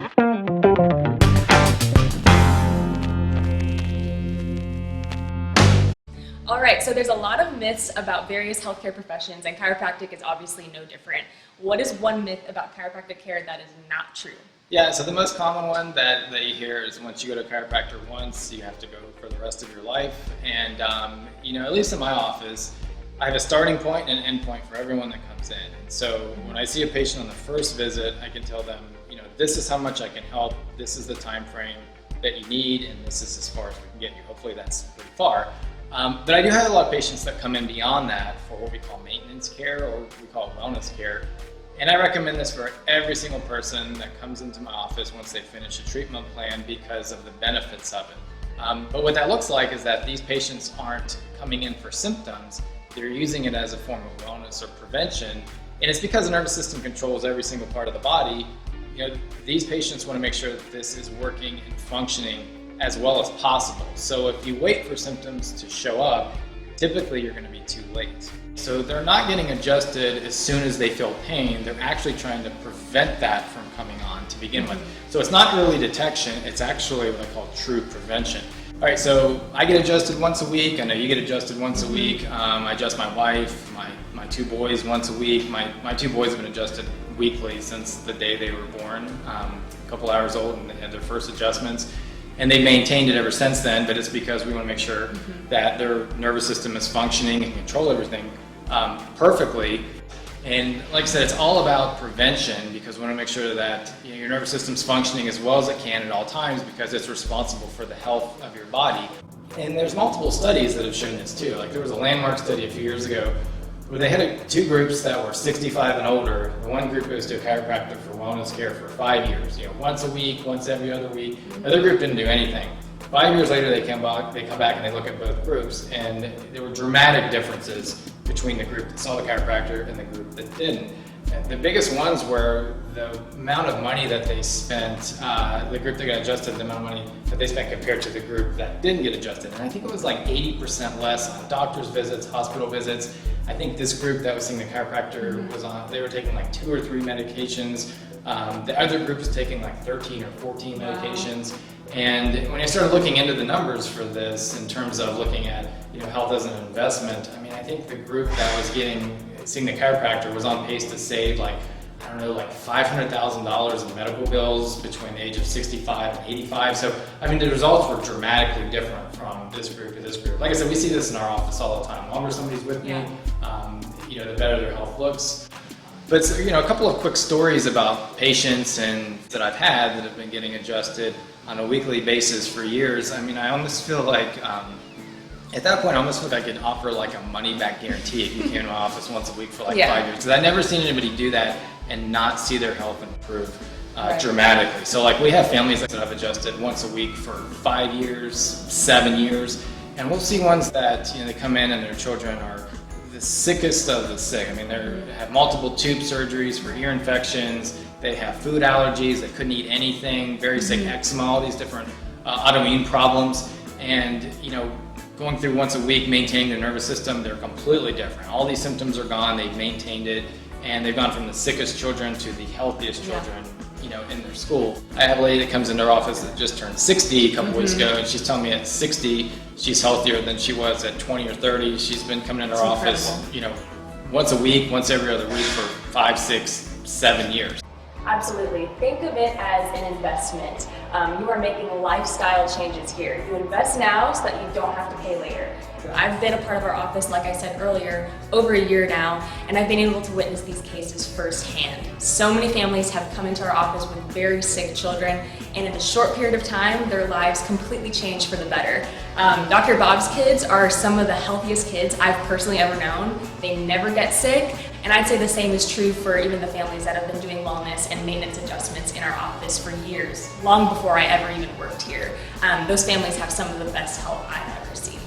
All right, so there's a lot of myths about various healthcare professions, and chiropractic is obviously no different. What is one myth about chiropractic care that is not true? Yeah, so the most common one that you hear is once you go to a chiropractor once, you have to go for the rest of your life. And, at least in my office, I have a starting point and an end point for everyone that comes in. And so when I see a patient on the first visit, I can tell them, this is how much I can help, this is the time frame that you need, and this is as far as we can get you. Hopefully that's pretty far. But I do have a lot of patients that come in beyond that for what we call maintenance care, or we call wellness care. And I recommend this for every single person that comes into my office once they finish a treatment plan because of the benefits of it. But what that looks like is that these patients aren't coming in for symptoms, they're using it as a form of wellness or prevention. And it's because the nervous system controls every single part of the body. These patients want to make sure that this is working and functioning as well as possible. So if you wait for symptoms to show up, typically you're going to be too late. So they're not getting adjusted as soon as they feel pain. They're actually trying to prevent that from coming on to begin with. So it's not early detection, it's actually what I call true prevention. All right, so I get adjusted once a week. I know you get adjusted once a week. I adjust my wife, my two boys once a week. My two boys have been adjusted weekly since the day they were born, a couple hours old, and they had their first adjustments. And they've maintained it ever since then, but it's because we want to make sure that their nervous system is functioning and control everything perfectly. And like I said, it's all about prevention because we want to make sure that your nervous system's functioning as well as it can at all times because it's responsible for the health of your body. And there's multiple studies that have shown this too. Like there was a landmark study a few years ago where they had two groups that were 65 and older. The one group goes to a chiropractor for wellness care for 5 years, once a week, once every other week. The other group didn't do anything. 5 years later, they come back and they look at both groups, and there were dramatic differences between the group that saw the chiropractor and the group that didn't. And the biggest ones were the amount of money that they spent, the group that got adjusted, the amount of money that they spent compared to the group that didn't get adjusted. And I think it was like 80% less on doctor's visits, hospital visits. I think this group that was seeing the chiropractor they were taking like 2 or 3 medications. The other group was taking like 13 or 14 medications. And when I started looking into the numbers for this in terms of looking at health as an investment, I think the group that was seeing the chiropractor was on pace to save like $500,000 in medical bills between the age of 65 and 85. So, the results were dramatically different from this group to this group. Like I said, we see this in our office all the time. The longer somebody's with me, the better their health looks. But, a couple of quick stories about patients that I've had that have been getting adjusted on a weekly basis for years. I almost feel like, at that point, I almost feel like I could offer like a money-back guarantee if you came to my office once a week for 5 years. Because I've never seen anybody do that and not see their health improve dramatically. So we have families that have adjusted once a week for 5 years, 7 years. And we'll see ones that, they come in and their children are the sickest of the sick. They have multiple tube surgeries for ear infections. They have food allergies. They couldn't eat anything. Very sick eczema, all these different autoimmune problems. And, going through once a week, maintaining their nervous system, they're completely different. All these symptoms are gone. They've maintained it. And they've gone from the sickest children to the healthiest children, in their school. I have a lady that comes into our office that just turned 60 a couple weeks ago, and she's telling me at 60, she's healthier than she was at 20 or 30. She's been coming into our office, once a week, once every other week for 5, 6, 7 years. Absolutely. Think of it as an investment. You are making lifestyle changes here. You invest now so that you don't have to pay later. I've been a part of our office, like I said earlier, over a year now, and I've been able to witness these cases firsthand. So many families have come into our office with very sick children, and in a short period of time, their lives completely changed for the better. Dr. Bob's kids are some of the healthiest kids I've personally ever known. They never get sick, and I'd say the same is true for even the families that have been doing wellness and maintenance adjustments in our office for years, long before I ever even worked here. Those families have some of the best health I've ever seen.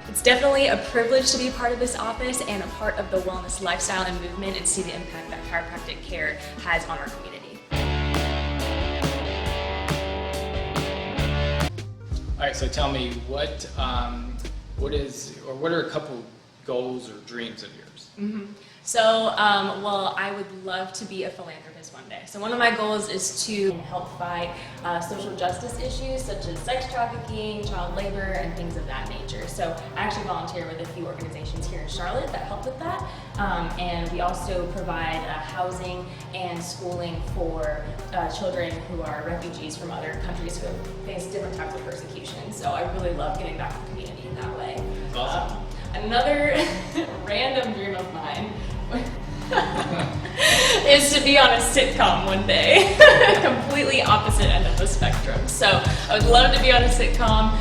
It's definitely a privilege to be a part of this office and a part of the wellness lifestyle and movement and see the impact that chiropractic care has on our community. All right, so tell me what are a couple goals or dreams of yours? So, well, I would love to be a philanthropist one day. So one of my goals is to help fight social justice issues such as sex trafficking, child labor, and things of that nature. So I actually volunteer with a few organizations here in Charlotte that help with that. And we also provide housing and schooling for children who are refugees from other countries who have faced different types of persecution. So I really love giving back to the community in that way. Awesome. Another random dream of mine is to be on a sitcom one day. Completely opposite end of the spectrum. So I would love to be on a sitcom.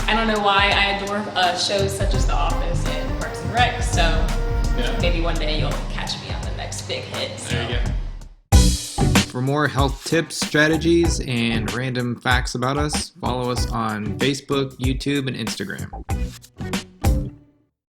I don't know why, I adore shows such as The Office and Parks and Rec, so maybe one day you'll catch me on the next big hit. So. There you go. For more health tips, strategies, and random facts about us, follow us on Facebook, YouTube, and Instagram.